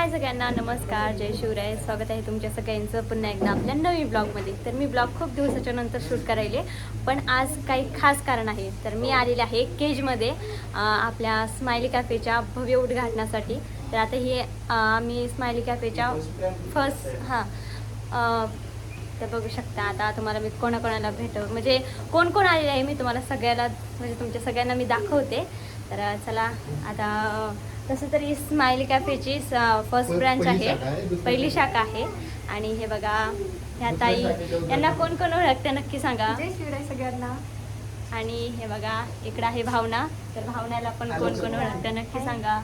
हाय सगळ्यांना, नमस्कार, जय शिवराय. स्वागत आहे तुमच्या सगळ्यांचं पुन्हा एकदा आपल्या नवीन ब्लॉगमध्ये. तर मी ब्लॉग खूप दिवसाच्या नंतर शूट करायले, पण आज काही खास कारण आहे. तर मी आलेले आहे केजमध्ये आपल्या स्माइली कॅफेच्या भव्य उद्घाटनासाठी. तर आता हे आम्ही स्माइली कॅफेच्या तर बघू शकता आता तुम्हाला मी कोणाकोणाला म्हणजे कोण कोण आलेले आहे मी तुम्हाला सगळ्याला म्हणजे तुमच्या सगळ्यांना मी दाखवते. तर चला आता तसं तरी स्माइली कॅफेची फर्स्ट ब्रँच आहे, पहिली शाखा आहे. आणि हे बघा ह्या ताई, यांना कोण कोण ओळखते नक्की सांगा. जय शिवराय सगळ्यांना. आणि हे बघा इकडं आहे भावना, तर भावनाला पण कोण कोण ओळखतं नक्की सांगा.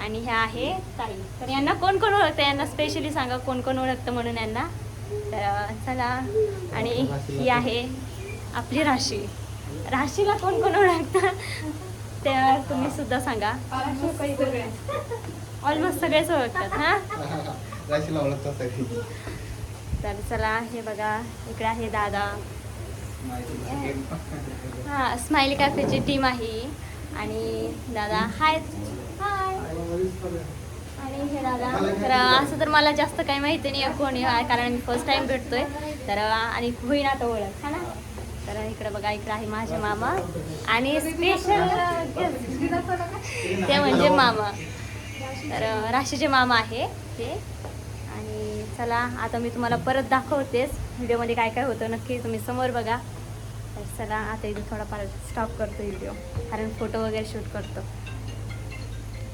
आणि ह्या आहे ताई, तर यांना कोण कोण ओळखतं यांना स्पेशली सांगा कोण कोण ओळखतं म्हणून यांना. तर चला. आणि ही आहे आपली राशीला कोण कोण ओळखतं ते तुम्ही सुद्धा सांगा. ऑलमोस्ट सगळेच ओळखतात. हा राशीला ओळखतात सगळी. तर चला, हे बघा इकडे आहे दादा. हा, स्माइली कॅफेची टीम आहे. आणि दादा हाय. आणि हे दादा, तर असं तर मला जास्त काही माहिती नाही कोणी आहे, कारण मी फर्स्ट टाइम भेटतोय. तर आणि होईना आता ओळख, हा ना. तर इकडे बघा, इकडे आहे माझे मामा आणि स्पेशल ते म्हणजे मामा, तर राशीचे मामा आहे ते. आणि चला आता मी तुम्हाला परत दाखवतेच व्हिडिओमध्ये काय काय होतं नक्की तुम्ही समोर बघा. तर चला आता इथे थोडाफार स्टॉप करतो व्हिडिओ, कारण फोटो वगैरे शूट करतो.